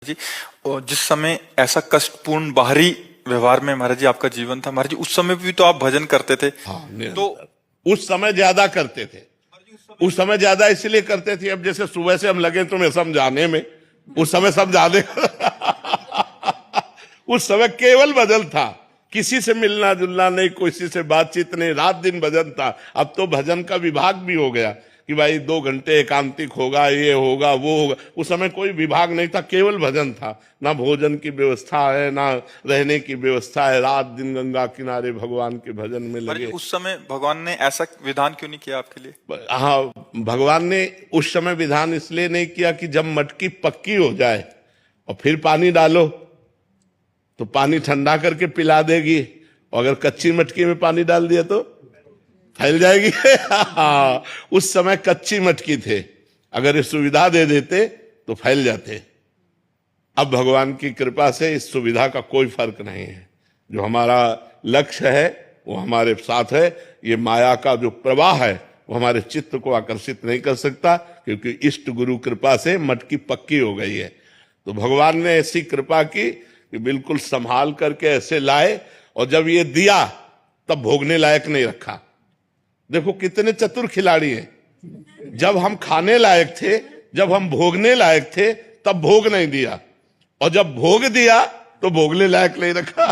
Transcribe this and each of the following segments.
जी। और जिस समय ऐसा कष्टपूर्ण बाहरी व्यवहार में महाराज जी आपका जीवन था, महाराज जी उस समय भी तो आप भजन करते थे। हाँ, तो निरंतर उस समय ज्यादा करते थे। उस समय ज्यादा इसलिए करते थे, अब जैसे सुबह से हम लगे तुम्हें समझाने में, उस समय समझाने उस समय केवल भजन था, किसी से मिलना जुलना नहीं, किसी से बातचीत नहीं, रात दिन भजन था। अब तो भजन का विभाग भी हो गया कि भाई 2 घंटे एकांतिक होगा, ये होगा वो होगा। उस समय कोई विभाग नहीं था, केवल भजन था। ना भोजन की व्यवस्था है, ना रहने की व्यवस्था है, रात दिन गंगा किनारे भगवान के भजन में महाराज जी लगे। उस समय भगवान ने ऐसा विधान क्यों नहीं किया आपके लिए? हाँ, भगवान ने उस समय विधान इसलिए नहीं किया कि जब मटकी पक्की हो जाए और फिर पानी डालो तो पानी ठंडा करके पिला देगी, और अगर कच्ची मटकी में पानी डाल दिया तो फैल जाएगी। उस समय कच्ची मटकी थे, अगर ये सुविधा दे देते तो फैल जाते। अब भगवान की कृपा से इस सुविधा का कोई फर्क नहीं है। जो हमारा लक्ष्य है वो हमारे साथ है। ये माया का जो प्रवाह है वो हमारे चित्त को आकर्षित नहीं कर सकता, क्योंकि इष्ट गुरु कृपा से मटकी पक्की हो गई है। तो भगवान ने ऐसी कृपा की कि बिल्कुल संभाल करके ऐसे लाए, और जब ये दिया तब भोगने लायक नहीं रखा। देखो कितने चतुर खिलाड़ी हैं। जब हम खाने लायक थे, जब हम भोगने लायक थे, तब भोग नहीं दिया, और जब भोग दिया तो भोगने लायक नहीं रखा।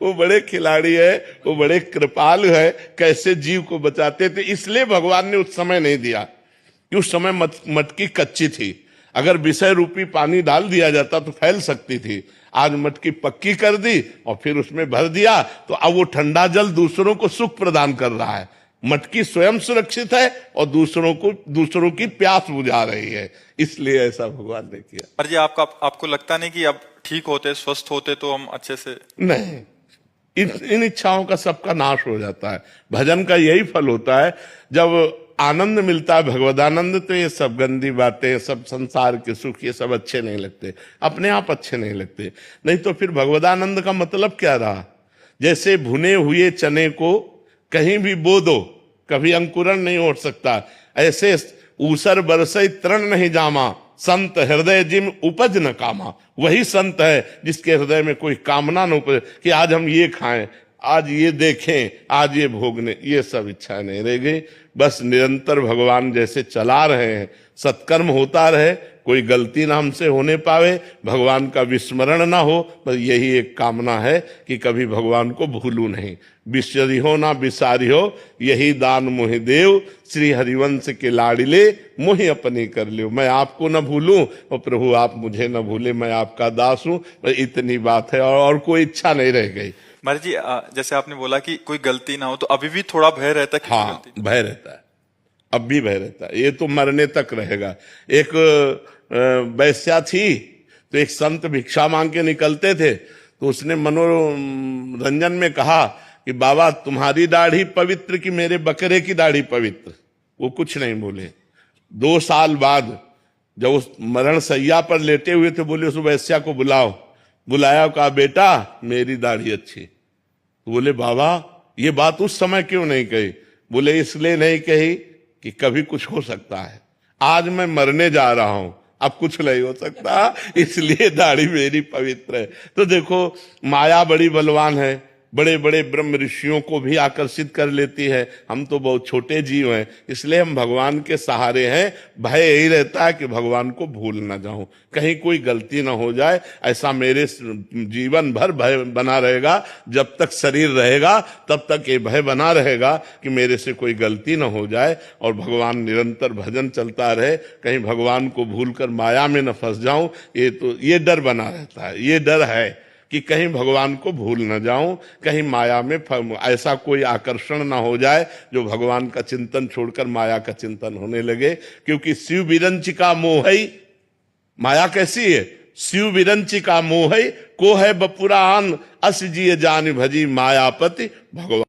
वो बड़े खिलाड़ी है, वो बड़े कृपालु है, कैसे जीव को बचाते थे। इसलिए भगवान ने उस समय नहीं दिया कि उस समय मटकी कच्ची थी। अगर विषय रूपी पानी डाल दिया जाता तो फैल सकती थी। आज मटकी पक्की कर दी और फिर उसमें भर दिया, तो अब वो ठंडा जल दूसरों को सुख प्रदान कर रहा है। मटकी स्वयं सुरक्षित है और दूसरों की प्यास बुझा रही है। इसलिए ऐसा भगवान ने किया। पर जी आपको लगता नहीं कि अब ठीक होते, स्वस्थ होते तो हम अच्छे से? नहीं, इन इच्छाओं का सबका नाश हो जाता है। भजन का यही फल होता है। जब आनंद मिलता है, भगवदानंद, तो ये सब गंदी बातें, सब संसार के सुख, ये सब अच्छे नहीं लगते, अपने आप अच्छे नहीं लगते। नहीं तो फिर भगवदानंद का मतलब क्या रहा? जैसे भुने हुए चने को कहीं भी बो दो, कभी अंकुरण नहीं हो सकता। ऐसे ऊसर बरसई तृण नहीं जामा, संत हृदय जिम उपज न कामा। वही संत है जिसके हृदय में कोई कामना न उपज, कि आज हम ये खाएं, आज ये देखें, आज ये भोगने, ये सब इच्छा नहीं रह गई। बस निरंतर भगवान जैसे चला रहे हैं, सत्कर्म होता रहे, कोई गलती ना हमसे होने पावे, भगवान का विस्मरण ना हो, बस यही एक कामना है कि कभी भगवान को भूलूं नहीं। बिसरी हो ना बिसारी हो, यही दान मोहि देव, श्री हरिवंश के लाडिले मोहि अपनी कर लियो। मैं आपको न भूलूं और प्रभु आप मुझे न भूले, मैं आपका दास हूं। इतनी बात है, और कोई इच्छा नहीं रह गई। महाराज जी जैसे आपने बोला कि कोई गलती ना हो, तो अभी भी थोड़ा भय रहता है कि हाँ, गलती? भय रहता है, अब भी भय रहता है। ये तो मरने तक रहेगा। एक वैश्या थी, तो एक संत भिक्षा मांग के निकलते थे, तो उसने मनोरंजन में कहा कि बाबा तुम्हारी दाढ़ी पवित्र कि मेरे बकरे की दाढ़ी पवित्र? वो कुछ नहीं बोले। 2 साल बाद जब उस मरण सैया पर लेटे हुए थे, बोले उस वैश्या को बुलाओ। बुलाया, कहा बेटा मेरी दाढ़ी अच्छी। तो बोले बाबा ये बात उस समय क्यों नहीं कही? बोले इसलिए नहीं कही कि कभी कुछ हो सकता है। आज मैं मरने जा रहा हूं, अब कुछ नहीं हो सकता, इसलिए दाढ़ी मेरी पवित्र है। तो देखो माया बड़ी बलवान है, बड़े बड़े ब्रह्म ऋषियों को भी आकर्षित कर लेती है। हम तो बहुत छोटे जीव हैं, इसलिए हम भगवान के सहारे हैं। भय यही रहता है कि भगवान को भूल ना जाऊं, कहीं कोई गलती ना हो जाए। ऐसा मेरे जीवन भर भय बना रहेगा, जब तक शरीर रहेगा तब तक ये भय बना रहेगा कि मेरे से कोई गलती ना हो जाए। और भगवान निरंतर भजन चलता रहे, कहीं भगवान को भूलकर माया में न फंस जाऊं। ये डर बना रहता है, ये डर है कि कहीं भगवान को भूल न जाऊं, कहीं माया में ऐसा कोई आकर्षण ना हो जाए जो भगवान का चिंतन छोड़कर माया का चिंतन होने लगे। क्योंकि शिव विरंचिका मोहई, माया कैसी है? शिव विरंचिका मोहई को है बपुरान, अस जिय जान भजी मायापति भगवान।